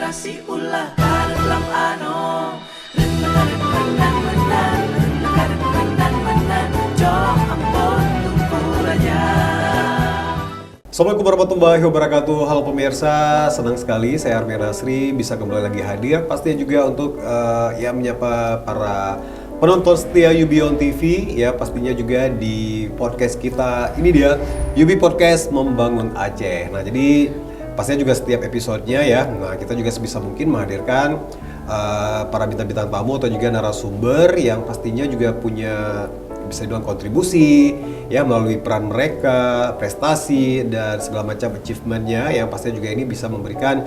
inspirasi ulah dalam menan jom ampun tuku raja. Assalamualaikum warahmatullahi wabarakatuh. Halo pemirsa, senang sekali saya Armi Nasri bisa kembali lagi hadir. Pastinya juga untuk menyapa para penonton setia Yubion TV ya, pastinya juga di podcast kita. Ini dia Yubi Podcast Membangun Aceh. Nah, jadi pastinya juga setiap episodenya ya. Nah, kita juga sebisa mungkin menghadirkan para bintang-bintang tamu atau juga narasumber yang pastinya juga punya bisa dibilang kontribusi ya melalui peran mereka, prestasi dan segala macam achievementnya yang pastinya juga ini bisa memberikan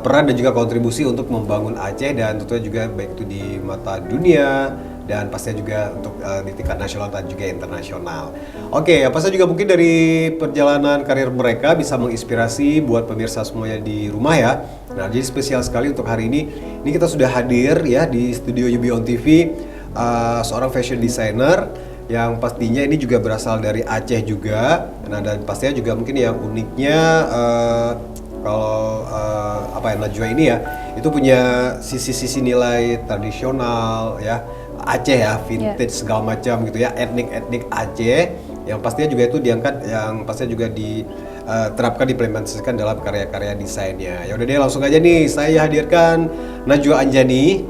peran dan juga kontribusi untuk membangun Aceh dan tentunya juga baik itu di mata dunia dan pastinya juga untuk di tingkat nasional dan juga internasional. Oke, pastinya juga mungkin dari perjalanan karir mereka bisa menginspirasi buat pemirsa semuanya di rumah ya. Nah, jadi spesial sekali untuk hari ini kita sudah hadir ya di studio Yubion TV. Seorang fashion designer yang pastinya ini juga berasal dari Aceh juga. Nah, dan pastinya juga mungkin yang uniknya kalau Najwa ini ya itu punya sisi-sisi nilai tradisional ya Aceh ya, vintage segala macam gitu ya, etnik Aceh yang pastinya juga itu diangkat, yang pastinya juga diterapkan, diimplementasikan dalam karya-karya desainnya. Ya udah deh, langsung aja nih saya hadirkan Najwa Anjani.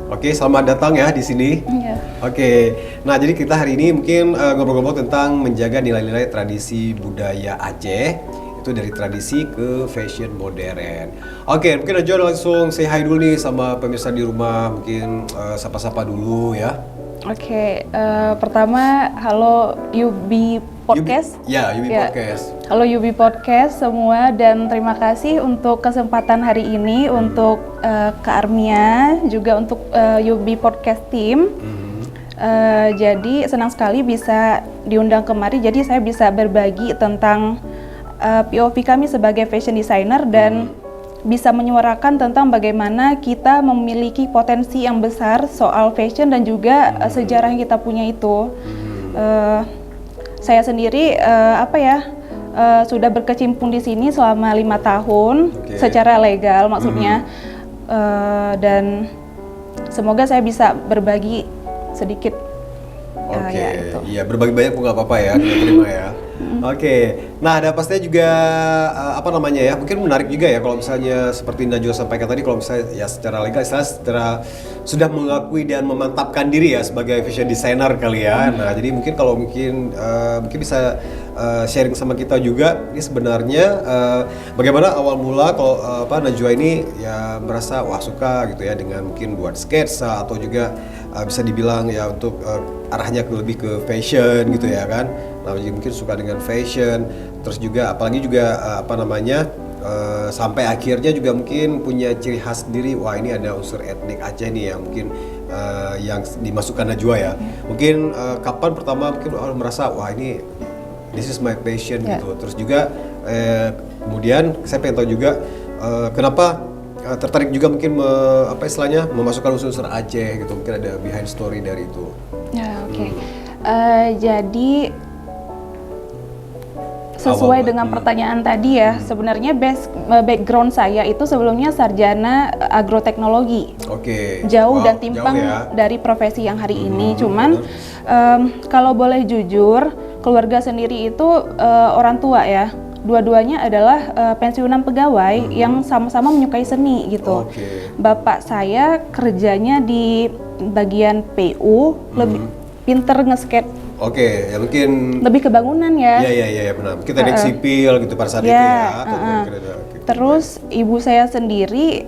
Oke, selamat datang ya di sini. Iya. Oke, nah jadi kita hari ini mungkin ngobrol-ngobrol tentang menjaga nilai-nilai tradisi budaya Aceh, itu dari tradisi ke fashion modern. Oke, mungkin aja langsung say hi dulu nih sama pemirsa di rumah, mungkin sapa-sapa dulu ya. Oke, pertama halo Yubi Podcast. Yubi Podcast. Halo Yubi Podcast semua dan terima kasih untuk kesempatan hari ini untuk Kak Armia, juga untuk Yubi Podcast Team. Jadi senang sekali bisa diundang kemari, jadi saya bisa berbagi tentang POV kami sebagai fashion designer dan bisa menyuarakan tentang bagaimana kita memiliki potensi yang besar soal fashion dan juga sejarah yang kita punya itu. Saya sendiri sudah berkecimpung di sini selama 5 tahun secara legal maksudnya, dan semoga saya bisa berbagi sedikit. Iya, berbagi banyak pun nggak apa-apa ya, kita terima ya. Nah ada pastinya juga mungkin menarik juga ya kalau misalnya seperti Najwa sampaikan tadi, kalau misalnya ya secara legal, secara sudah mengakui dan memantapkan diri ya sebagai fashion designer kali ya. Nah jadi mungkin mungkin bisa sharing sama kita juga ini sebenarnya bagaimana awal mula kalau Najwa ini ya merasa suka gitu ya dengan mungkin buat sketsa atau juga bisa dibilang ya untuk arahnya lebih ke fashion gitu ya kan. Nah, jadi mungkin suka dengan fashion, terus juga apalagi juga sampai akhirnya juga mungkin punya ciri khas sendiri. Wah, ini ada unsur etnik Aceh nih yang mungkin yang dimasukkan Najwa ya. Mungkin kapan pertama mungkin merasa wah ini this is my passion gitu. Terus juga kemudian saya pengen tahu juga kenapa tertarik juga mungkin memasukkan unsur-unsur Aceh gitu. Mungkin ada behind story dari itu. Ya, oke. Jadi sesuai dengan pertanyaan tadi ya, sebenarnya background saya itu sebelumnya sarjana agroteknologi. Jauh dan timpang dari profesi yang hari ini. Cuman kalau boleh jujur, keluarga sendiri itu orang tua ya. Dua-duanya adalah pensiunan pegawai yang sama-sama menyukai seni gitu. Bapak saya kerjanya di bagian PU, lebih pinter nge-skate. Ya mungkin lebih ke bangunan ya. Iya benar. Kita teknik sipil gitu pada saat itu ya. Terus ibu saya sendiri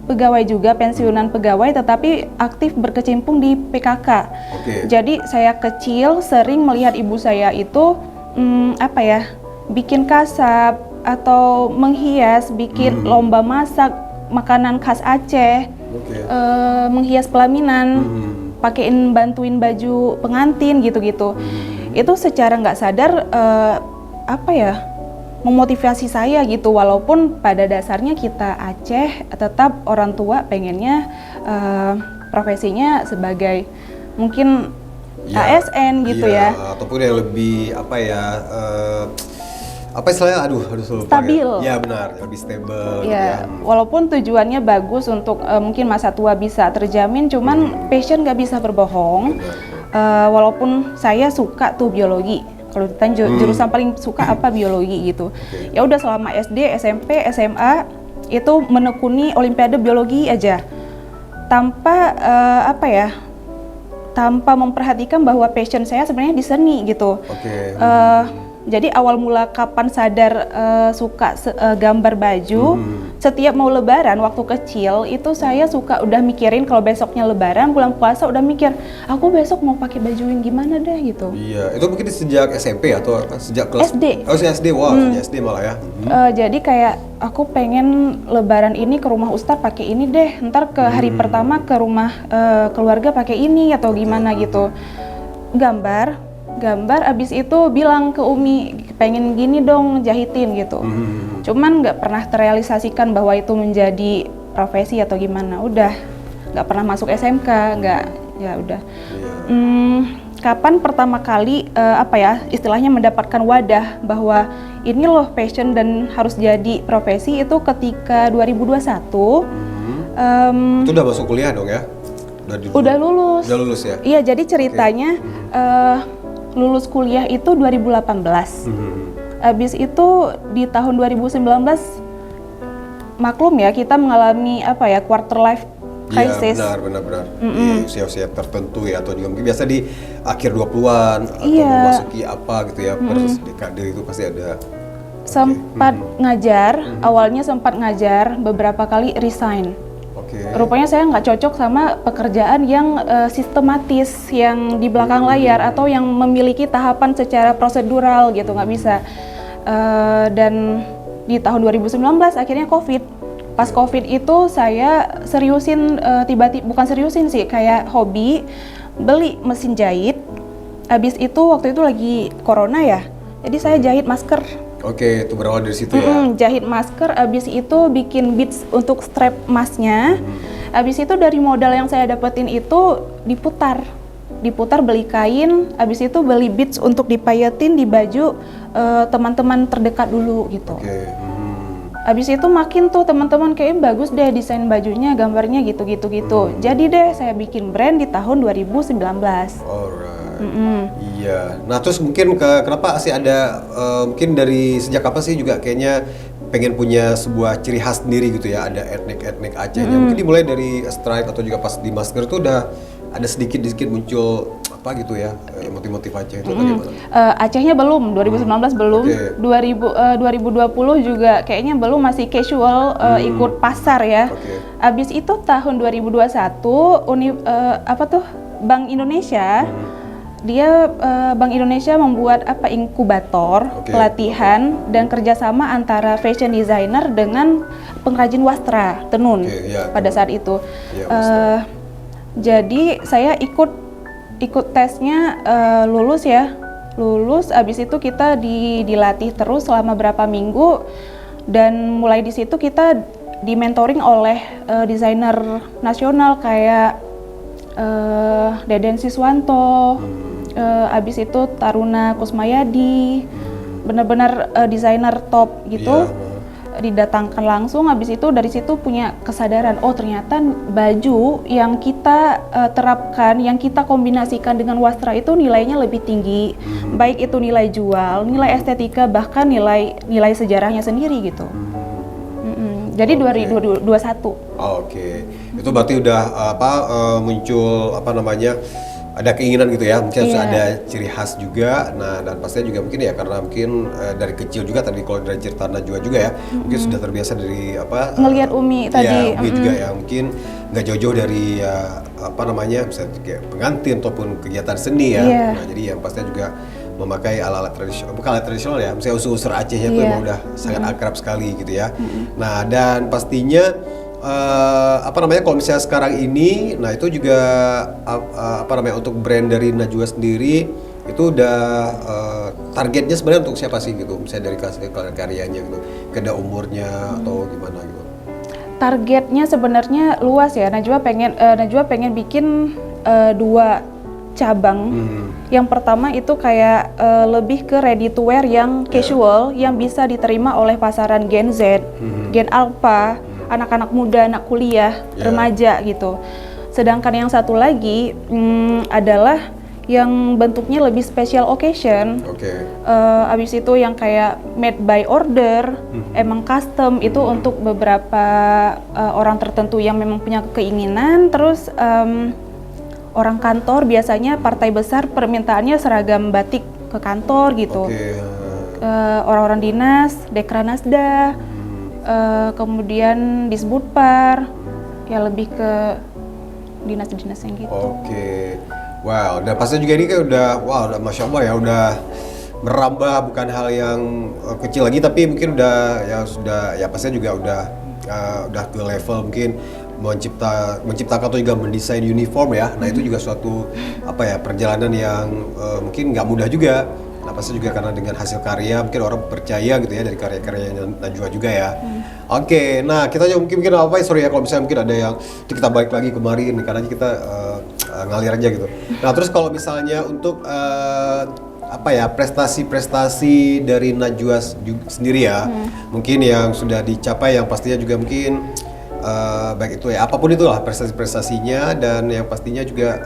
pegawai juga, pensiunan pegawai, tetapi aktif berkecimpung di PKK. Jadi saya kecil sering melihat ibu saya itu bikin kasab atau menghias, bikin lomba masak makanan khas Aceh, menghias pelaminan, bantuin baju pengantin gitu-gitu. Itu secara nggak sadar memotivasi saya gitu, walaupun pada dasarnya kita Aceh tetap orang tua pengennya profesinya sebagai mungkin ASN gitu ya. Ataupun yang lebih apa istilahnya, aduh lupa stabil. Ya benar, lebih stable. Ya, walaupun tujuannya bagus untuk mungkin masa tua bisa terjamin, cuman passion nggak bisa berbohong. Walaupun saya suka tuh biologi, kalau ditanya jurusan paling suka apa, biologi gitu. Ya udah selama SD, SMP, SMA itu menekuni olimpiade biologi aja, tanpa tanpa memperhatikan bahwa passion saya sebenarnya di seni gitu. Jadi awal mula kapan sadar suka gambar baju, setiap mau lebaran waktu kecil itu saya suka udah mikirin kalau besoknya lebaran, bulan puasa udah mikir, aku besok mau pakai baju yang gimana deh gitu. Iya, itu mungkin sejak SMP atau sejak kelas SD. Oh, sejak SD, wow, sejak SD malah ya. Jadi kayak aku pengen lebaran ini ke rumah Ustadz pakai ini deh, ntar ke hari pertama ke rumah keluarga pakai ini atau gimana gitu. Gambar, abis itu bilang ke Umi, pengen gini dong jahitin gitu. Cuman nggak pernah terrealisasikan bahwa itu menjadi profesi atau gimana. Udah, nggak pernah masuk SMK, nggak, ya udah. Kapan pertama kali istilahnya mendapatkan wadah bahwa ini loh passion dan harus jadi profesi, itu ketika 2021. Itu udah masuk kuliah dong ya? Udah lulus. Udah lulus ya? Iya, jadi ceritanya lulus kuliah itu 2018. Habis itu di tahun 2019 maklum ya, kita mengalami quarter life crisis. Iya, benar. Di usia-usia tertentu ya, atau juga mungkin biasa di akhir 20-an atau memasuki apa gitu ya, per dekade itu pasti ada. Sempat ngajar, awalnya sempat ngajar, beberapa kali resign. Rupanya saya nggak cocok sama pekerjaan yang sistematis, yang di belakang layar atau yang memiliki tahapan secara prosedural gitu, nggak bisa. Dan di tahun 2019 akhirnya COVID. Pas COVID itu saya seriusin, bukan seriusin sih, kayak hobi, beli mesin jahit. Habis itu waktu itu lagi corona ya, jadi saya jahit masker. Itu berawal dari situ ya? Jahit masker, abis itu bikin beads untuk strap masnya. Abis itu dari modal yang saya dapetin itu diputar beli kain, abis itu beli beads untuk dipayetin di baju teman-teman terdekat dulu gitu. Abis itu makin tuh teman-teman kayak bagus deh desain bajunya, gambarnya gitu. Jadi deh saya bikin brand di tahun 2019. Iya. Nah terus mungkin kenapa sih ada mungkin dari sejak apa sih juga kayaknya pengen punya sebuah ciri khas sendiri gitu ya, ada etnik Acehnya. Mungkin dimulai dari strike atau juga pas di masker itu udah ada sedikit muncul apa gitu ya, motif Aceh itu bagaimana? Acehnya belum, 2019 belum. 2020 juga kayaknya belum, masih casual, ikut pasar ya. Abis itu tahun 2021 Bank Indonesia Bank Indonesia membuat inkubator pelatihan dan kerjasama antara fashion designer dengan pengrajin wastra tenun pada saat itu. Jadi saya ikut tesnya, lulus. Abis itu kita dilatih terus selama berapa minggu, dan mulai di situ kita dimentoring oleh desainer nasional kayak Deden Siswanto. Abis itu Taruna Kusmayadi, benar-benar desainer top gitu, didatangkan langsung. Abis itu dari situ punya kesadaran, oh ternyata baju yang kita terapkan, yang kita kombinasikan dengan wastra itu nilainya lebih tinggi, baik itu nilai jual, nilai estetika, bahkan nilai sejarahnya sendiri gitu. Jadi 2021. Itu berarti udah muncul ada keinginan gitu ya, mungkin harus ada ciri khas juga. Nah, dan pastinya juga mungkin ya karena mungkin dari kecil juga tadi kalau dari cerita Najwa juga ya, mungkin sudah terbiasa dari ngelihat Umi tadi. Umi juga ya, mungkin nggak jauh-jauh dari misalnya kayak pengantin ataupun kegiatan seni ya. Nah, jadi yang pastinya juga memakai alat-alat tradisional, bukan alat tradisional ya, misalnya unsur-unsur Acehnya itu emang udah sangat akrab sekali gitu ya. Nah, dan pastinya kalau misalnya sekarang ini, nah itu juga untuk brand dari Najwa sendiri itu udah targetnya sebenarnya untuk siapa sih gitu, misalnya dari karyanya gitu, ada umurnya atau gimana gitu? Targetnya sebenarnya luas ya. Najwa pengen bikin cabang. Yang pertama itu kayak lebih ke ready to wear yang casual, yang bisa diterima oleh pasaran Gen Z, Gen Alpha, anak-anak muda, anak kuliah, remaja gitu. Sedangkan yang satu lagi adalah yang bentuknya lebih special occasion. Abis itu yang kayak made by order, emang custom, itu untuk beberapa orang tertentu yang memang punya keinginan. Terus orang kantor biasanya partai besar permintaannya seragam batik ke kantor gitu. Orang-orang dinas, Dekranasda, kemudian Disbudpar, ya lebih ke dinas-dinas yang gitu. Wow, dan pastinya juga ini kan udah, udah Masya Allah ya, udah merambah, bukan hal yang kecil lagi, tapi mungkin udah pastinya juga udah ke level mungkin menciptakan atau juga mendesain uniform ya. Nah itu juga suatu perjalanan yang mungkin nggak mudah juga. Nah pasti juga karena dengan hasil karya mungkin orang percaya gitu ya dari karya-karyanya Najwa juga ya. Nah kita juga mungkin sorry ya kalau misalnya mungkin ada yang kita balik lagi kemarin karena kita ngalir aja gitu. Nah terus kalau misalnya untuk prestasi-prestasi dari Najwa sendiri ya, mungkin yang sudah dicapai yang pastinya juga mungkin baik itu ya apapun itulah prestasi-prestasinya, dan yang pastinya juga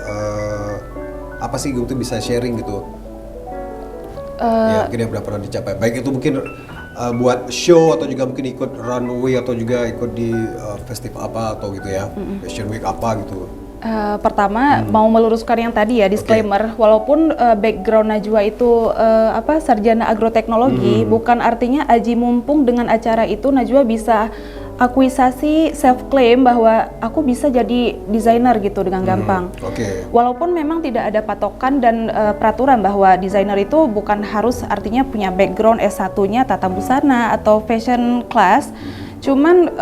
apa sih gitu bisa sharing gitu. Ya mungkin yang pernah dicapai, baik itu mungkin buat show atau juga mungkin ikut runway atau juga ikut di festival apa atau gitu ya, fashion week apa gitu. Pertama mau meluruskan yang tadi ya, disclaimer, walaupun background Najwa itu sarjana agroteknologi, bukan artinya aji mumpung dengan acara itu Najwa bisa akuisasi self claim bahwa aku bisa jadi desainer gitu dengan gampang. Walaupun memang tidak ada patokan dan peraturan bahwa desainer itu bukan harus artinya punya background S1-nya tata busana atau fashion class. Cuman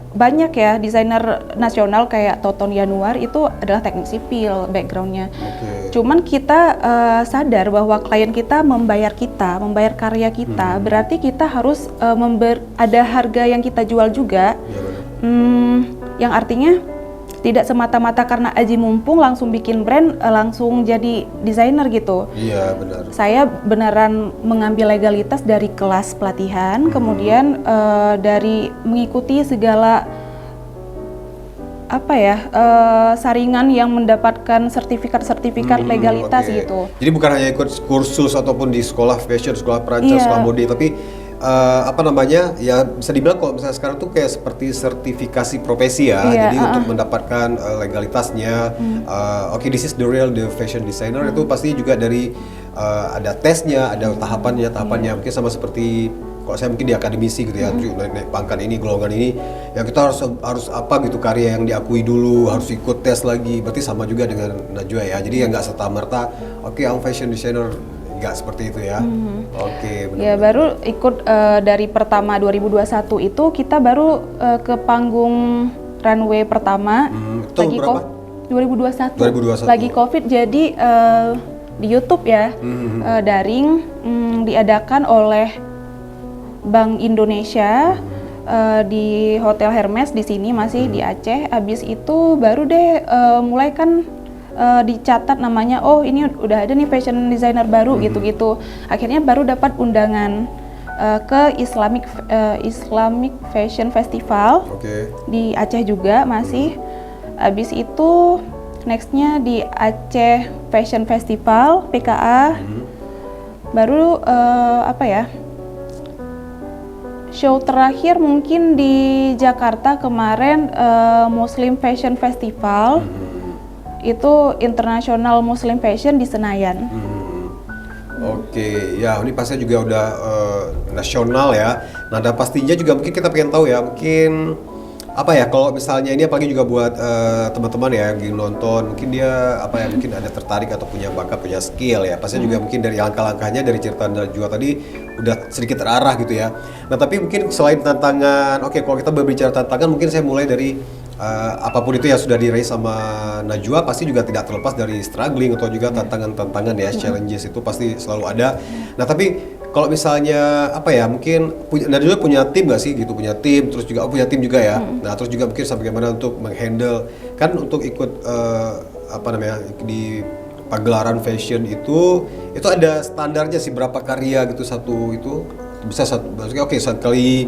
banyak ya desainer nasional kayak Toton Yanuar itu adalah teknik sipil backgroundnya. Cuman kita sadar bahwa klien kita membayar karya kita, berarti kita harus ada harga yang kita jual juga. Yang artinya tidak semata-mata karena aji mumpung langsung bikin brand, langsung jadi desainer gitu. Iya benar. Saya beneran mengambil legalitas dari kelas pelatihan, kemudian dari mengikuti segala saringan yang mendapatkan sertifikat legalitas gitu. Jadi bukan hanya ikut kursus ataupun di sekolah fashion, sekolah perancang, sekolah mode, tapi ya bisa dibilang kalau misalnya sekarang tuh kayak seperti sertifikasi profesi ya. Jadi untuk mendapatkan legalitasnya, this is the fashion designer, itu pasti juga dari ada tesnya, ada tahapannya mungkin sama seperti kalau saya mungkin di akademisi gitu ya, naik pangkat ini, golongan ini, ya kita harus karya yang diakui dulu, harus ikut tes lagi. Berarti sama juga dengan Najwa ya. Jadi ya nggak serta-merta, aku fashion designer, nggak seperti itu ya. Benar. Ya baru ikut dari pertama 2021 itu kita baru ke panggung runway pertama. Itu berapa? 2021. Lagi COVID, jadi di YouTube ya, daring, diadakan oleh Bank Indonesia di Hotel Hermes di sini masih di Aceh. Abis itu baru deh mulai kan dicatat namanya, ini udah ada nih fashion designer baru gitu-gitu. Akhirnya baru dapat undangan ke Islamic Fashion Festival di Aceh juga masih. Abis itu nextnya di Aceh Fashion Festival PKA. Baru show terakhir mungkin di Jakarta kemarin, Muslim Fashion Festival. Itu International Muslim Fashion di Senayan. Ya ini pastinya juga udah nasional ya. Nah, dan pastinya juga mungkin kita pengen tahu ya, mungkin kalau misalnya ini apalagi juga buat teman-teman ya yang nonton, mungkin dia mungkin ada tertarik atau punya bakat, punya skill ya. Pastinya juga mungkin dari langkah-langkahnya, dari cerita Najwa tadi udah sedikit terarah gitu ya. Nah, tapi mungkin selain tantangan, kalau kita berbicara tantangan, mungkin saya mulai dari apapun itu yang sudah diraih sama Najwa, pasti juga tidak terlepas dari struggling atau juga tantangan-tantangan ya, challenges itu pasti selalu ada. Nah, tapi kalau misalnya mungkin Najwa punya tim nggak sih gitu, punya tim, terus juga punya tim juga ya. Nah, terus juga mungkin sampai bagaimana untuk menghandle kan, untuk ikut apa namanya di pagelaran fashion itu ada standarnya sih, berapa karya gitu satu itu bisa maksudnya sekali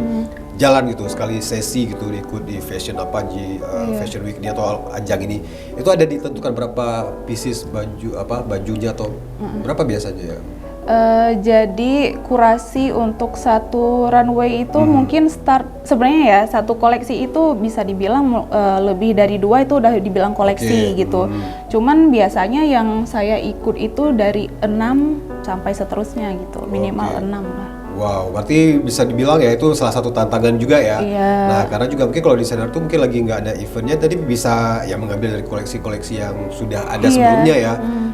jalan gitu, sekali sesi gitu ikut di fashion apa di fashion week ini atau ajang ini itu ada ditentukan berapa pieces bajunya atau berapa biasanya ya? Jadi kurasi untuk satu runway itu mungkin sebenarnya ya satu koleksi itu bisa dibilang lebih dari 2 itu udah dibilang koleksi gitu. Cuman biasanya yang saya ikut itu dari 6 sampai seterusnya gitu, minimal 6 lah. Wow, berarti bisa dibilang ya itu salah satu tantangan juga ya. Iya. Nah, karena juga mungkin kalau desainer tuh mungkin lagi nggak ada eventnya, tadi bisa ya mengambil dari koleksi-koleksi yang sudah ada sebelumnya ya.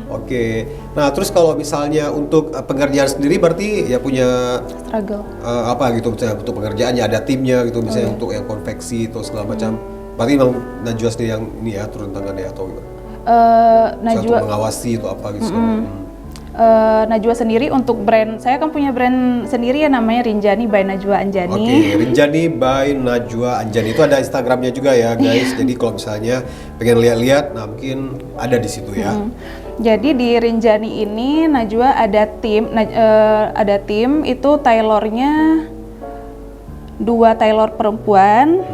Oke. Nah, terus kalau misalnya untuk pengerjaan sendiri berarti ya punya Struggle. apa gitu misalnya untuk pengerjaannya ada timnya gitu misalnya untuk yang konveksi atau segala macam. Berarti memang Najwa sendiri yang ini ya turun tangannya atau gimana? Najwa mengawasi itu apa gitu. Najwa sendiri untuk brand, saya kan punya brand sendiri ya namanya Rinjani by Najwa Anjani. Oke, Rinjani by Najwa Anjani itu ada Instagramnya juga ya guys. Jadi kalau misalnya pengen lihat-lihat, nah mungkin ada di situ ya. Jadi di Rinjani ini Najwa ada tim itu tailornya 2 tailor perempuan,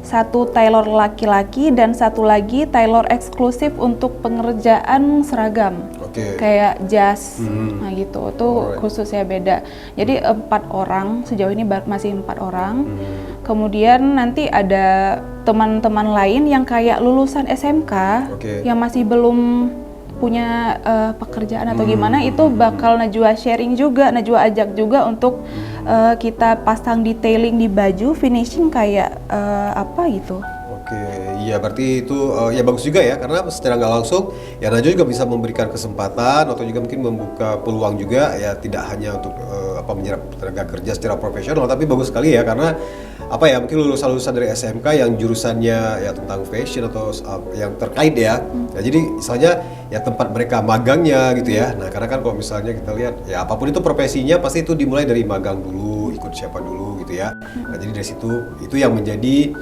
1 tailor laki-laki dan 1 lagi tailor eksklusif untuk pengerjaan seragam. Kayak jas, nah gitu, itu khususnya beda. Jadi 4 orang, sejauh ini masih 4 orang. Kemudian nanti ada teman-teman lain yang kayak lulusan SMK, yang masih belum punya pekerjaan atau gimana, itu bakal Najwa sharing juga, Najwa ajak juga untuk kita pasang detailing di baju, finishing kayak apa gitu. Oke, iya berarti itu ya bagus juga ya, karena secara nggak langsung ya Najwa juga bisa memberikan kesempatan atau juga mungkin membuka peluang juga ya, tidak hanya untuk menyerap tenaga kerja secara profesional, tapi bagus sekali ya karena apa ya, mungkin lulusan dari SMK yang jurusannya ya tentang fashion atau yang terkait ya. Nah, jadi misalnya ya tempat mereka magangnya gitu ya. Nah, karena kan kalau misalnya kita lihat ya apapun itu profesinya pasti itu dimulai dari magang dulu, ikut siapa dulu gitu ya. Nah, jadi dari situ itu yang menjadi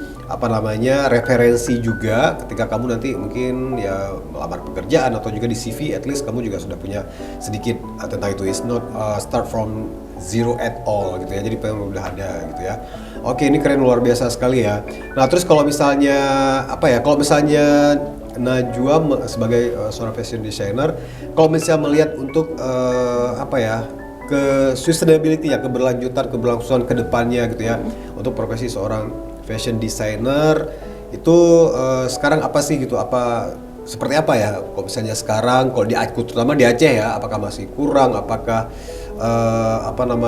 referensi juga ketika kamu nanti mungkin ya melamar pekerjaan atau juga di CV, at least kamu juga sudah punya sedikit tentang itu, is not start from zero at all gitu ya, jadi pengen udah ada gitu ya. Oke, ini keren, luar biasa sekali ya. Nah, terus kalau misalnya kalau misalnya Najwa sebagai seorang fashion designer, kalau misalnya melihat untuk ke sustainability ya, keberlangsungan ke depannya gitu ya, untuk profesi seorang fashion designer itu sekarang apa sih gitu, seperti apa ya kalau misalnya sekarang, kalau terutama di Aceh ya, apakah masih kurang, apakah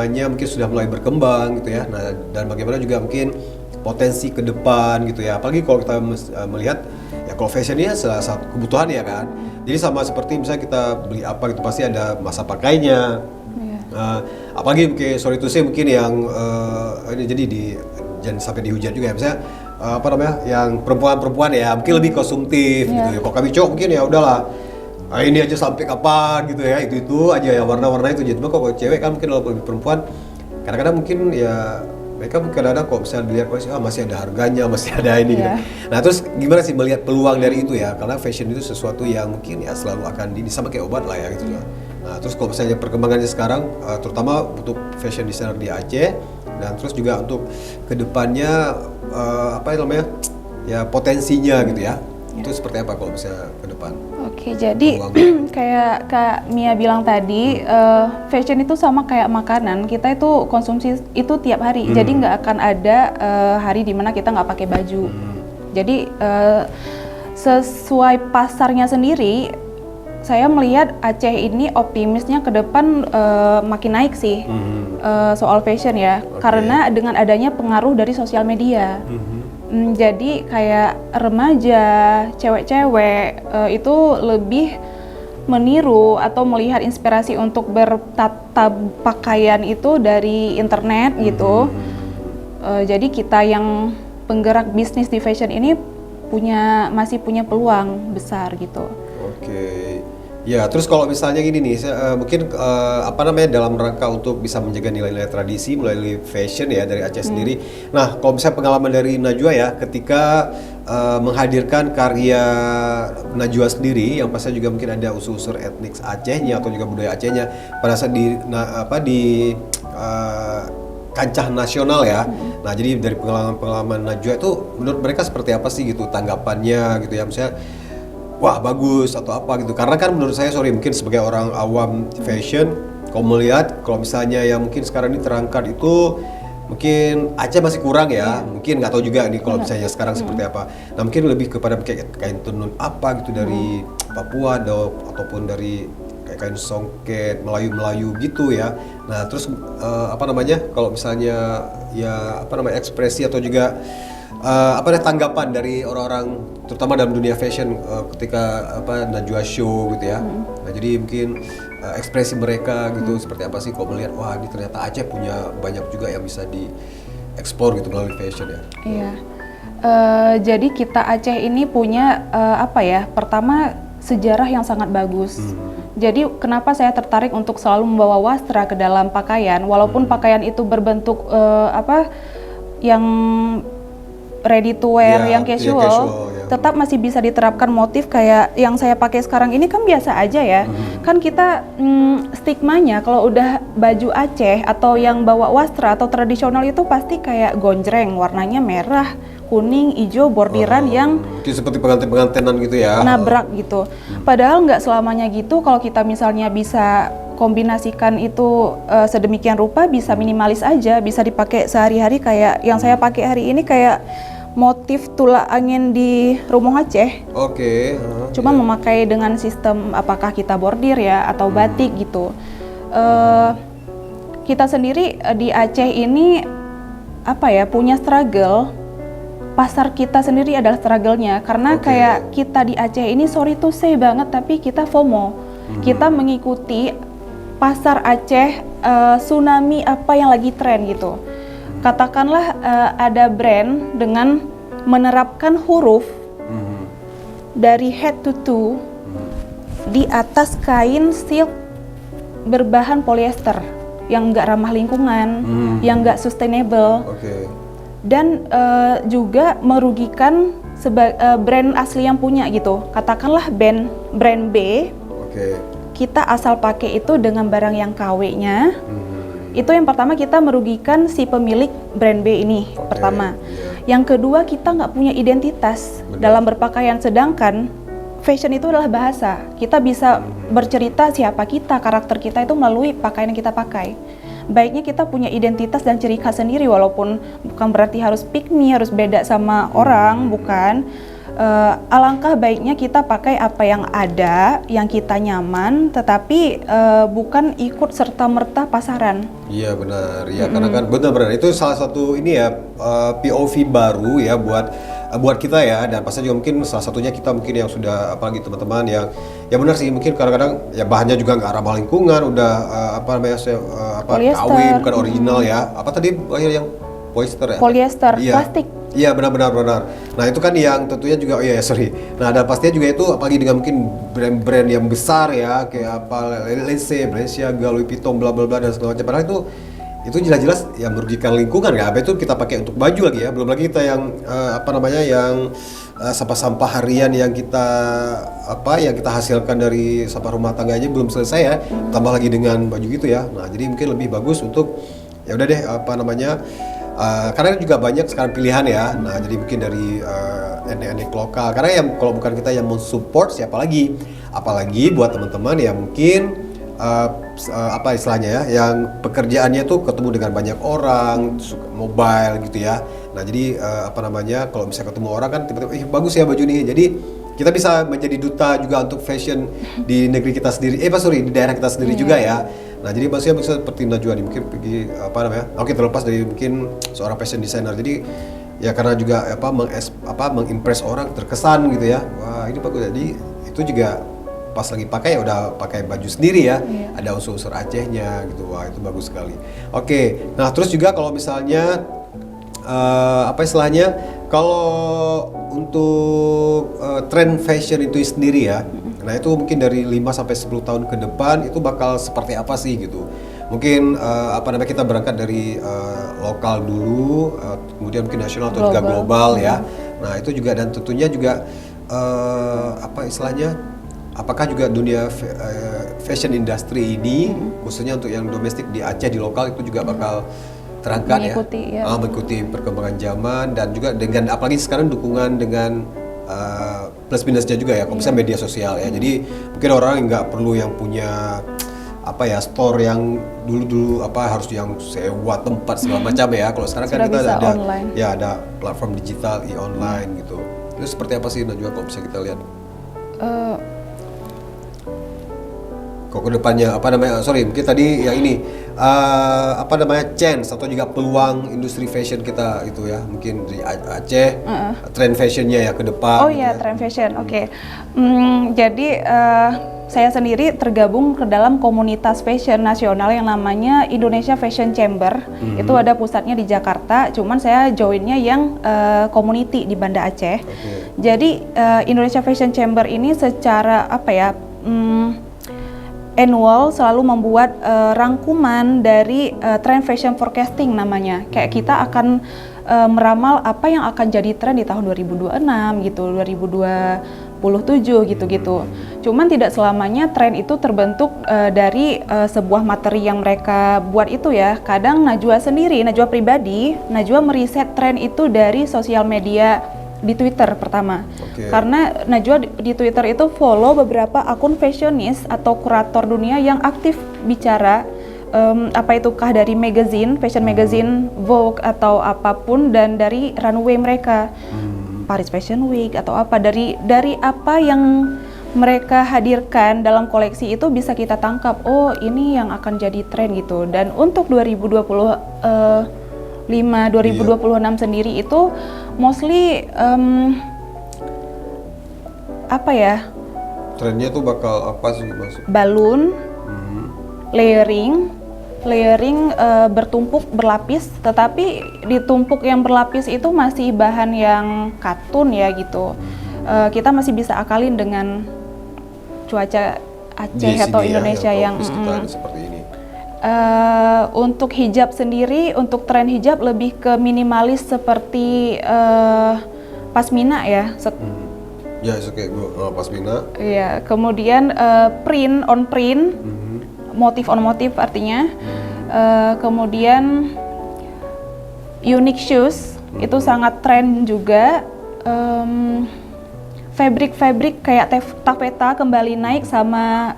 mungkin sudah mulai berkembang gitu ya. Nah, dan bagaimana juga mungkin potensi ke depan gitu ya, apalagi kalau kita melihat ya kalau fashion ini salah satu kebutuhan ya kan. Jadi sama seperti misalnya kita beli apa gitu pasti ada masa pakainya. Apalagi mungkin yang ini jadi jangan sampai dihujat juga ya, misalnya yang perempuan ya mungkin lebih konsumtif gitu ya. Kalau kami cowok mungkin ya udahlah, ini aja sampai kapan gitu ya, itu aja ya, warna-warna itu. Jadi kalau cewek kan mungkin kalau lebih perempuan kadang-kadang mungkin ya mereka kadang-kadang kok misalnya dilihat masih ada harganya, masih ada ini gitu. Nah, terus gimana sih melihat peluang dari itu ya, karena fashion itu sesuatu yang mungkin ya selalu akan sama kayak obat lah ya gitu ya. Nah, terus kalau misalnya perkembangannya sekarang terutama untuk fashion designer di Aceh, dan terus juga untuk kedepannya potensinya gitu ya, itu seperti apa kalau misalnya ke depan? Oke, jadi kayak Kak Mia bilang tadi, fashion itu sama kayak makanan, kita itu konsumsi itu tiap hari, jadi nggak akan ada hari dimana kita nggak pakai baju. Jadi sesuai pasarnya sendiri, saya melihat Aceh ini optimisnya ke depan makin naik sih soal fashion ya, karena dengan adanya pengaruh dari sosial media. Jadi kayak remaja, cewek-cewek itu lebih meniru atau melihat inspirasi untuk bertata pakaian itu dari internet gitu. Jadi kita yang penggerak bisnis di fashion ini masih punya peluang besar gitu. Oke. Ya, terus kalau misalnya gini nih, mungkin dalam rangka untuk bisa menjaga nilai-nilai tradisi melalui fashion ya dari Aceh sendiri. Nah, kalau misalnya pengalaman dari Najwa ya, ketika menghadirkan karya Najwa sendiri yang pasti juga mungkin ada unsur-unsur etnik Acehnya atau juga budaya Acehnya pada saat di kancah nasional ya. Nah, jadi dari pengalaman Najwa itu menurut mereka seperti apa sih gitu tanggapannya gitu ya, misalnya wah bagus atau apa gitu. Karena kan menurut saya mungkin sebagai orang awam fashion, kalau melihat kalau misalnya yang mungkin sekarang ini terangkat itu mungkin Aceh masih kurang ya, mungkin nggak tahu juga nih kalau misalnya sekarang seperti apa. Nah, mungkin lebih kepada kain tenun apa gitu dari Papua ataupun dari kayak kain songket Melayu gitu ya. Nah, terus kalau misalnya ya ekspresi atau juga tanggapan dari orang-orang terutama dalam dunia fashion ketika Najwa show gitu ya. Nah, jadi mungkin ekspresi mereka gitu seperti apa sih kalau melihat wah ini ternyata Aceh punya banyak juga yang bisa diekspor gitu melalui fashion ya. Iya. Jadi kita Aceh ini punya pertama sejarah yang sangat bagus. Jadi kenapa saya tertarik untuk selalu membawa wastra ke dalam pakaian, walaupun pakaian itu berbentuk yang ready to wear, yang casual, tetap masih bisa diterapkan motif kayak yang saya pakai sekarang ini kan biasa aja ya. Kan kita stigmanya kalau udah baju Aceh atau yang bawa wastra atau tradisional itu pasti kayak gonjreng, warnanya merah, kuning, hijau, bordiran yang seperti pengantin-pengantinan gitu ya. Nabrak gitu. Padahal nggak selamanya gitu. Kalau kita misalnya bisa kombinasikan itu sedemikian rupa, bisa minimalis aja, bisa dipakai sehari-hari kayak yang saya pakai hari ini kayak motif tulak angin di Rumong Aceh. Oke. Cuma memakai dengan sistem apakah kita bordir ya atau batik gitu. Kita sendiri di Aceh ini punya struggle. Pasar kita sendiri adalah struggle-nya karena kayak kita di Aceh ini sorry to say banget tapi kita FOMO. Kita mengikuti pasar Aceh tsunami apa yang lagi tren gitu. Katakanlah ada brand dengan menerapkan huruf dari head to toe di atas kain silk berbahan polyester yang enggak ramah lingkungan, yang enggak sustainable. Dan juga merugikan brand asli yang punya gitu. Katakanlah brand B, kita asal pakai itu dengan barang yang KW-nya. Itu yang pertama kita merugikan si pemilik brand B ini pertama. Yang kedua kita nggak punya identitas dalam berpakaian, sedangkan fashion itu adalah bahasa. Kita bisa bercerita siapa kita, karakter kita itu melalui pakaian yang kita pakai. Baiknya kita punya identitas dan ciri khas sendiri, walaupun bukan berarti harus pick me, harus beda sama orang, bukan. Alangkah baiknya kita pakai apa yang ada, yang kita nyaman, tetapi bukan ikut serta-merta pasaran. Iya benar, ya karena kan benar-benar itu salah satu ini ya POV baru ya buat kita ya, dan pasti juga mungkin salah satunya kita mungkin yang sudah apalagi teman-teman yang ya benar sih mungkin kadang-kadang ya bahannya juga nggak ramah lingkungan, udah KW bukan original ya, apa tadi yang polyester ya? Polyester, plastik. Iya benar. Nah itu kan yang tentunya juga Nah ada pastinya juga itu apalagi dengan mungkin brand-brand yang besar ya kayak let's say Balenciaga, Louis Vuitton, bla bla bla dan segala macam. Padahal itu jelas-jelas yang merugikan lingkungan ya. Apa itu kita pakai untuk baju lagi ya. Belum lagi kita yang yang sampah-sampah harian yang kita hasilkan dari sampah rumah tangga aja belum selesai ya. Tambah lagi dengan baju gitu ya. Nah jadi mungkin lebih bagus untuk ya udah deh karena juga banyak sekarang pilihan ya. Nah, jadi mungkin dari etnik lokal. Karena yang kalau bukan kita yang mensupport siapa lagi? Apalagi buat teman-teman yang mungkin istilahnya ya, yang pekerjaannya tuh ketemu dengan banyak orang, mobile gitu ya. Nah, jadi kalau misalnya ketemu orang kan tiba-tiba bagus ya baju ini. Jadi kita bisa menjadi duta juga untuk fashion di negeri kita sendiri. Di daerah kita sendiri juga ya. Nah, jadi maksudnya bisa seperti Najwa nih, mungkin pergi terlepas dari mungkin seorang fashion designer. Jadi ya karena juga mengimpress orang, terkesan gitu ya. Wah, ini bagus. Jadi itu juga pas lagi pakai ya udah pakai baju sendiri ya. Ada unsur-unsur Acehnya gitu. Wah, itu bagus sekali. Oke. Nah, terus juga kalau misalnya kalau untuk tren fashion itu sendiri ya, nah itu mungkin dari 5-10 tahun ke depan itu bakal seperti apa sih gitu. Mungkin kita berangkat dari lokal dulu, kemudian mungkin nasional atau juga global ya. Nah itu juga, dan tentunya juga apa istilahnya, apakah juga dunia fashion industry ini khususnya untuk yang domestik di Aceh, di lokal itu juga bakal terangkat mengikuti perkembangan zaman, dan juga dengan apalagi sekarang dukungan dengan plus minusnya juga ya, kalau misalnya media sosial ya. Jadi mungkin orang nggak perlu yang punya apa ya store yang dulu harus yang sewa tempat segala macam ya. Kalau sekarang kan kita ada online. Ya ada platform digital online gitu. Itu seperti apa sih Najwa kalau bisa kita lihat? Kok kedepannya mungkin tadi yang ini chance atau juga peluang industri fashion kita itu ya, mungkin di Aceh trend fashionnya ya ke depan. Trend fashion. Oke. Jadi saya sendiri tergabung ke dalam komunitas fashion nasional yang namanya Indonesia Fashion Chamber. Itu ada pusatnya di Jakarta, cuman saya joinnya yang community di Banda Aceh. Jadi Indonesia Fashion Chamber ini secara annual selalu membuat rangkuman dari trend fashion forecasting namanya. Kayak kita akan meramal apa yang akan jadi tren di tahun 2026 gitu, 2027 gitu-gitu. Cuman tidak selamanya tren itu terbentuk dari sebuah materi yang mereka buat itu ya. Kadang Najwa pribadi, Najwa meriset tren itu dari sosial media di Twitter pertama. Karena Najwa di Twitter itu follow beberapa akun fashionis atau kurator dunia yang aktif bicara dari fashion magazine, Vogue atau apapun, dan dari runway mereka, Paris Fashion Week atau apa, dari apa yang mereka hadirkan dalam koleksi itu bisa kita tangkap, oh ini yang akan jadi tren gitu. Dan untuk 2026 sendiri itu mostly trennya tuh bakal apa sih maksudnya? Balloon, layering bertumpuk berlapis, tetapi ditumpuk yang berlapis itu masih bahan yang katun ya gitu. Kita masih bisa akalin dengan cuaca Aceh atau Indonesia yang seperti ini. Untuk hijab sendiri, untuk tren hijab lebih ke minimalis seperti pasmina ya. Kayak pasmina. Iya, kemudian print on print. Motif on motif artinya, kemudian unique shoes itu sangat tren juga. Fabric kayak taffeta kembali naik sama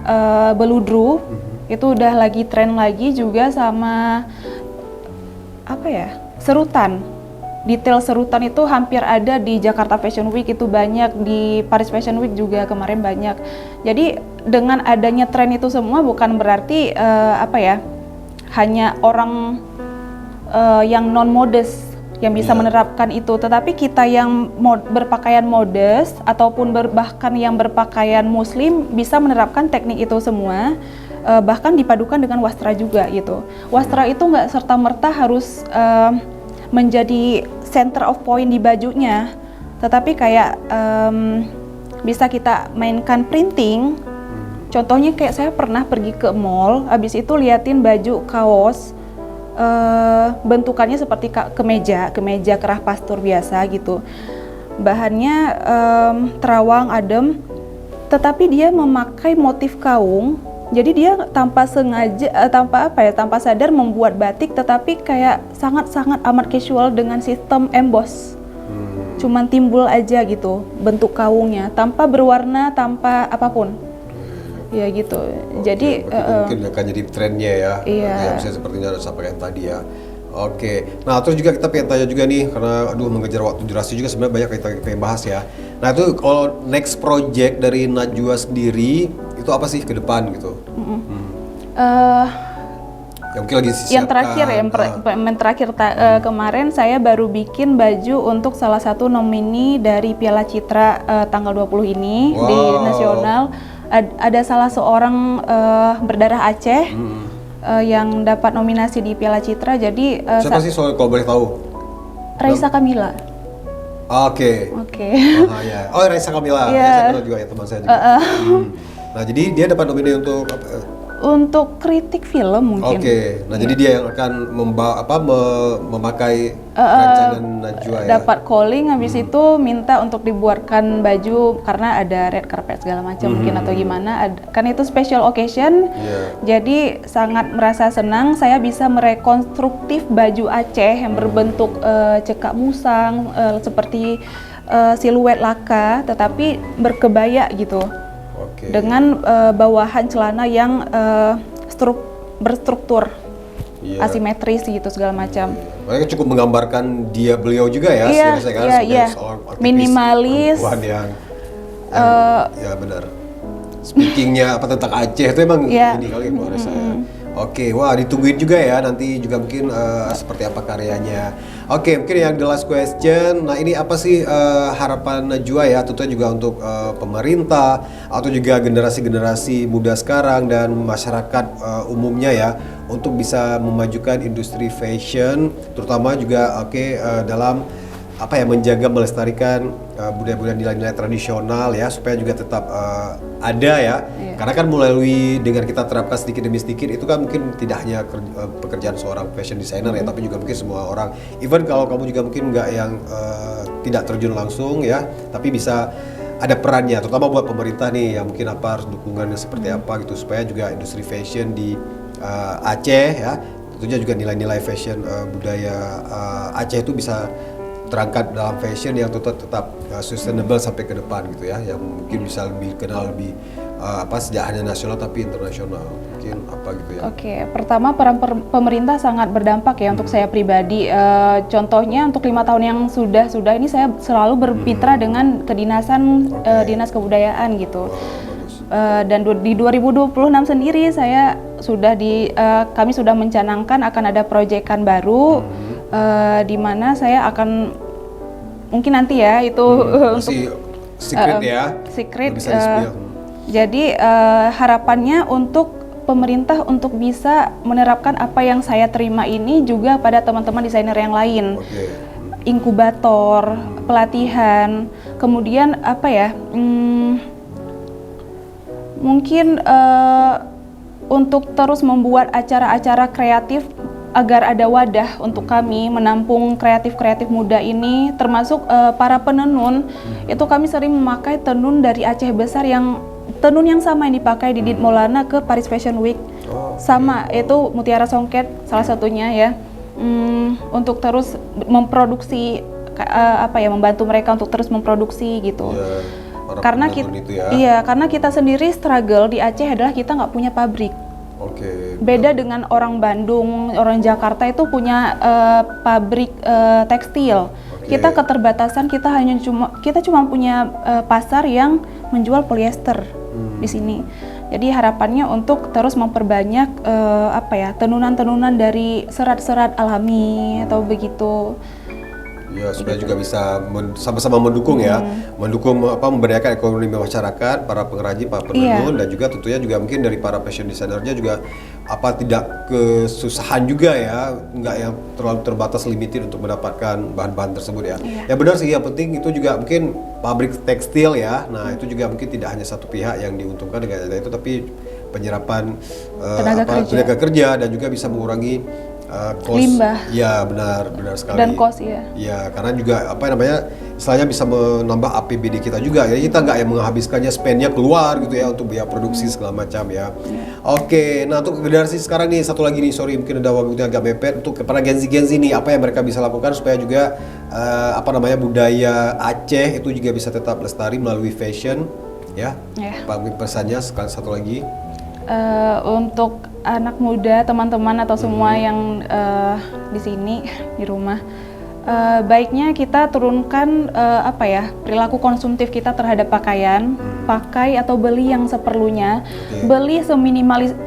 beludru, itu udah lagi tren lagi juga, sama serutan. Detail serutan itu hampir ada di Jakarta Fashion Week, itu banyak di Paris Fashion Week juga kemarin banyak. Jadi dengan adanya tren itu semua bukan berarti hanya orang yang non modest yang bisa menerapkan itu, tetapi kita yang berpakaian modest ataupun bahkan yang berpakaian muslim bisa menerapkan teknik itu semua, bahkan dipadukan dengan wastra juga gitu. Wastra itu nggak serta-merta harus menjadi center of point di bajunya, tetapi kayak bisa kita mainkan printing. Contohnya kayak saya pernah pergi ke mall, habis itu liatin baju kaos bentukannya seperti kemeja kerah pastur biasa gitu, bahannya terawang adem, tetapi dia memakai motif kaung. Jadi dia tanpa sengaja, tanpa sadar membuat batik, tetapi kayak sangat-sangat amat casual dengan sistem emboss. Cuman timbul aja gitu bentuk kaungnya, tanpa berwarna, tanpa apapun. Ya gitu. Jadi mungkin akan jadi trennya ya. Iya. Ya misalnya sepertinya ada sampaikan tadi ya. Oke. Nah, terus juga kita pengen tanya juga nih, karena mengejar waktu durasi juga sebenarnya banyak kita pengen bahas ya. Nah, itu kalau next project dari Najwa sendiri itu apa sih ke depan gitu? Yang mungkin lagi disiapkan. Yang terakhir kemarin saya baru bikin baju untuk salah satu nomini dari Piala Citra tanggal 20 ini di nasional. Ada salah seorang berdarah Aceh yang dapat nominasi di Piala Citra. Jadi siapa sih kalau boleh tahu? Raisa Kamila. Oke. Ya. Oh, Raisa Kamila. Yeah. Saya kenal juga ya, teman saya juga. Nah, jadi dia dapat nominasi untuk Untuk kritik film mungkin. Oke, nah jadi dia yang akan memakai rancangan Najwa ya. Dapat calling habis itu minta untuk dibuatkan baju karena ada red carpet segala macam mungkin atau gimana. Kan itu special occasion. Jadi sangat merasa senang saya bisa merekonstruktif baju Aceh yang berbentuk cekak musang seperti siluet laka tetapi berkebaya gitu. Dengan bawahan celana yang berstruktur asimetris gitu segala macam. Mereka cukup menggambarkan beliau juga ya, minimalis. Yang ya benar. Speakingnya tentang Aceh itu emang ini kali keluarga saya. Oke, wah ditungguin juga ya nanti juga mungkin seperti apa karyanya. Oke, mungkin yang the last question. Nah ini apa sih harapan Najwa ya? Tentunya juga untuk pemerintah atau juga generasi-generasi muda sekarang dan masyarakat umumnya ya untuk bisa memajukan industri fashion, terutama juga dalam menjaga melestarikan budaya-budaya nilai-nilai tradisional ya supaya juga tetap ada ya. Karena kan melalui dengan kita terapkan sedikit demi sedikit itu kan mungkin tidak hanya pekerjaan seorang fashion designer ya, tapi juga mungkin semua orang. Even kalau kamu juga mungkin nggak yang tidak terjun langsung ya, tapi bisa ada perannya, terutama buat pemerintah nih yang mungkin harus dukungannya seperti apa gitu supaya juga industri fashion di Aceh ya, tentunya juga nilai-nilai fashion budaya Aceh itu bisa terangkat dalam fashion yang tetap sustainable sampai ke depan gitu ya, yang mungkin bisa lebih kenal lebih tidak hanya nasional tapi internasional mungkin gitu ya. Oke, pertama peran pemerintah sangat berdampak ya untuk saya pribadi. Contohnya untuk 5 tahun yang sudah ini saya selalu bermitra dengan kedinasan dinas kebudayaan gitu. Dan di 2026 sendiri saya kami sudah mencanangkan akan ada proyekan baru. Di mana saya akan mungkin nanti ya itu untuk secret ya. Secret. Jadi harapannya untuk pemerintah untuk bisa menerapkan apa yang saya terima ini juga pada teman-teman desainer yang lain. Inkubator, pelatihan, kemudian mungkin untuk terus membuat acara-acara kreatif agar ada wadah untuk kami menampung kreatif-kreatif muda ini, termasuk para penenun. Itu kami sering memakai tenun dari Aceh besar tenun yang sama yang dipakai di Dit Maulana ke Paris Fashion Week. Sama, itu Mutiara Songket salah satunya ya. Untuk terus memproduksi membantu mereka untuk terus memproduksi gitu. Karena kita sendiri struggle di Aceh adalah kita nggak punya pabrik. Beda dengan orang Bandung, orang Jakarta itu punya pabrik tekstil. Kita keterbatasan, kita cuma punya pasar yang menjual polyester di sini. Jadi harapannya untuk terus memperbanyak tenunan-tenunan dari serat-serat alami atau begitu. Ya, supaya juga bisa sama-sama mendukung ya, memberdayakan ekonomi masyarakat, para pengrajin, para penenun, dan juga tentunya juga mungkin dari para fashion designernya juga tidak kesusahan juga ya, nggak yang terlalu terbatas limited untuk mendapatkan bahan-bahan tersebut ya. Ya benar sih, yang penting itu juga mungkin pabrik tekstil ya, nah itu juga mungkin tidak hanya satu pihak yang diuntungkan dengan itu, tapi penyerapan tenaga kerja dan juga bisa mengurangi cost, limbah. Ya benar sekali. Dan cost ya. Ya karena juga istilahnya bisa menambah APBD kita juga. Jadi kita nggak yang menghabiskannya spendnya keluar gitu ya untuk biaya produksi segala macam ya. Oke, nah untuk generasi sekarang nih satu lagi nih, sorry mungkin ada waktunya agak mepet, untuk kepada Gen Z nih apa yang mereka bisa lakukan supaya juga budaya Aceh itu juga bisa tetap lestari melalui fashion ya. Pak pesannya satu lagi. Untuk anak muda, teman-teman atau semua yang di sini di rumah, baiknya kita turunkan perilaku konsumtif kita terhadap pakaian, pakai atau beli yang seperlunya, beli seminimalis.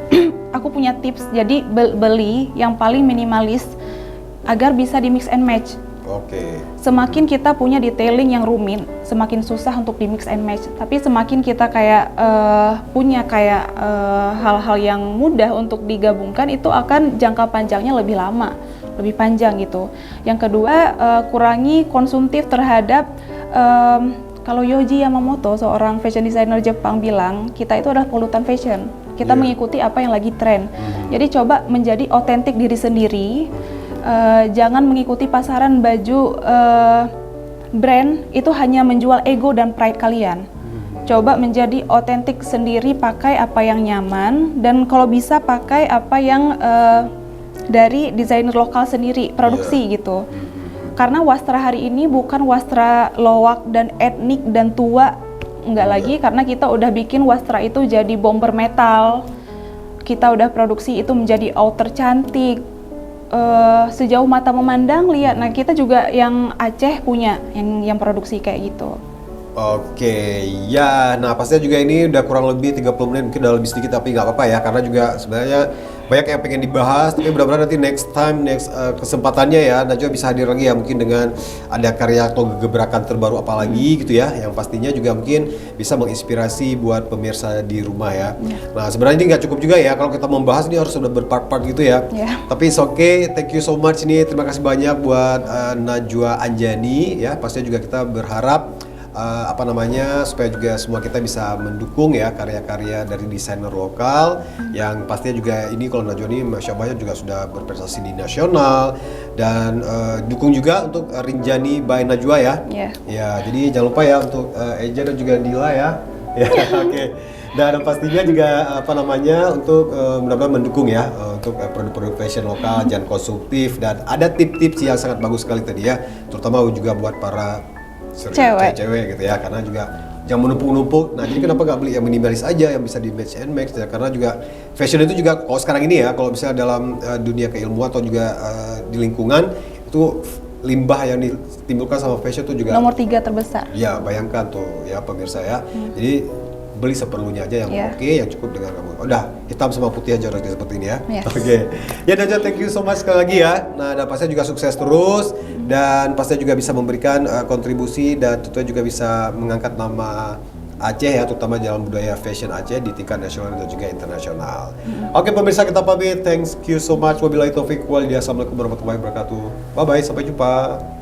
Aku punya tips, jadi beli yang paling minimalis agar bisa di mix and match. Semakin kita punya detailing yang rumit, semakin susah untuk di mix and match. Tapi semakin kita punya hal-hal yang mudah untuk digabungkan, itu akan jangka panjangnya lebih lama, lebih panjang gitu. Yang kedua, kurangi konsumtif terhadap kalau Yohji Yamamoto, seorang fashion designer Jepang bilang, kita itu adalah polutan fashion. kita mengikuti apa yang lagi tren. Jadi coba menjadi otentik diri sendiri, jangan mengikuti pasaran baju brand itu hanya menjual ego dan pride kalian. Coba menjadi otentik sendiri, pakai apa yang nyaman, dan kalau bisa pakai apa yang dari desainer lokal sendiri, produksi gitu. Karena wastra hari ini bukan wastra lowak dan etnik dan tua, enggak lagi, karena kita udah bikin wastra itu jadi bomber metal, kita udah produksi itu menjadi outer cantik, sejauh mata memandang lihat. Nah kita juga yang Aceh punya yang produksi kayak gitu. Oke, ya, nah pastinya juga ini udah kurang lebih 30 menit, mungkin udah lebih sedikit tapi nggak apa-apa ya, karena juga sebenarnya banyak yang pengen dibahas, tapi mudah-mudahan nanti next kesempatannya ya, Najwa bisa hadir lagi ya, mungkin dengan ada karya atau gebrakan terbaru apa lagi gitu ya, yang pastinya juga mungkin bisa menginspirasi buat pemirsa di rumah ya. Nah sebenarnya ini nggak cukup juga ya, kalau kita membahas ini harus sudah berpart-part gitu ya. Tapi it's okay, thank you so much nih, terima kasih banyak buat Najwa Anjani ya, pastinya juga kita berharap supaya juga semua kita bisa mendukung ya karya-karya dari desainer lokal yang pastinya juga ini kalau Najwa ini Masya Allah juga sudah berprestasi di nasional, dan dukung juga untuk Rinjani by Najwa ya. Ya, jadi jangan lupa ya untuk Eja dan juga Dila ya. Oke. Dan pastinya juga untuk mudah-mudahan mendukung ya untuk produk-produk fashion lokal, jangan konsumtif, dan ada tips-tips yang sangat bagus sekali tadi ya, terutama juga buat para cewek gitu ya, karena juga jangan menumpuk-numpuk. Nah jadi kenapa nggak beli yang minimalis aja, yang bisa di match and match ya, karena juga fashion itu juga kalau sekarang ini ya, kalau misalnya dalam dunia keilmuan atau juga di lingkungan itu limbah yang ditimbulkan sama fashion itu juga nomor 3 terbesar. Ya bayangkan tuh ya pemirsa ya. Jadi beli seperlunya aja yang oke, yang cukup dengan kamu. Udah hitam sama putih aja udah seperti ini ya. Oke. Ya Najwa, thank you so much sekali lagi ya. Nah, dan pastinya juga sukses terus, dan pastinya juga bisa memberikan kontribusi, dan tentunya juga bisa mengangkat nama Aceh ya, terutama dalam budaya fashion Aceh di tingkat nasional dan juga internasional. Oke pemirsa, kita pamit. Thank you so much. Wabillahi taufiq wal hidayah. Assalamualaikum warahmatullahi wabarakatuh. Bye bye, sampai jumpa.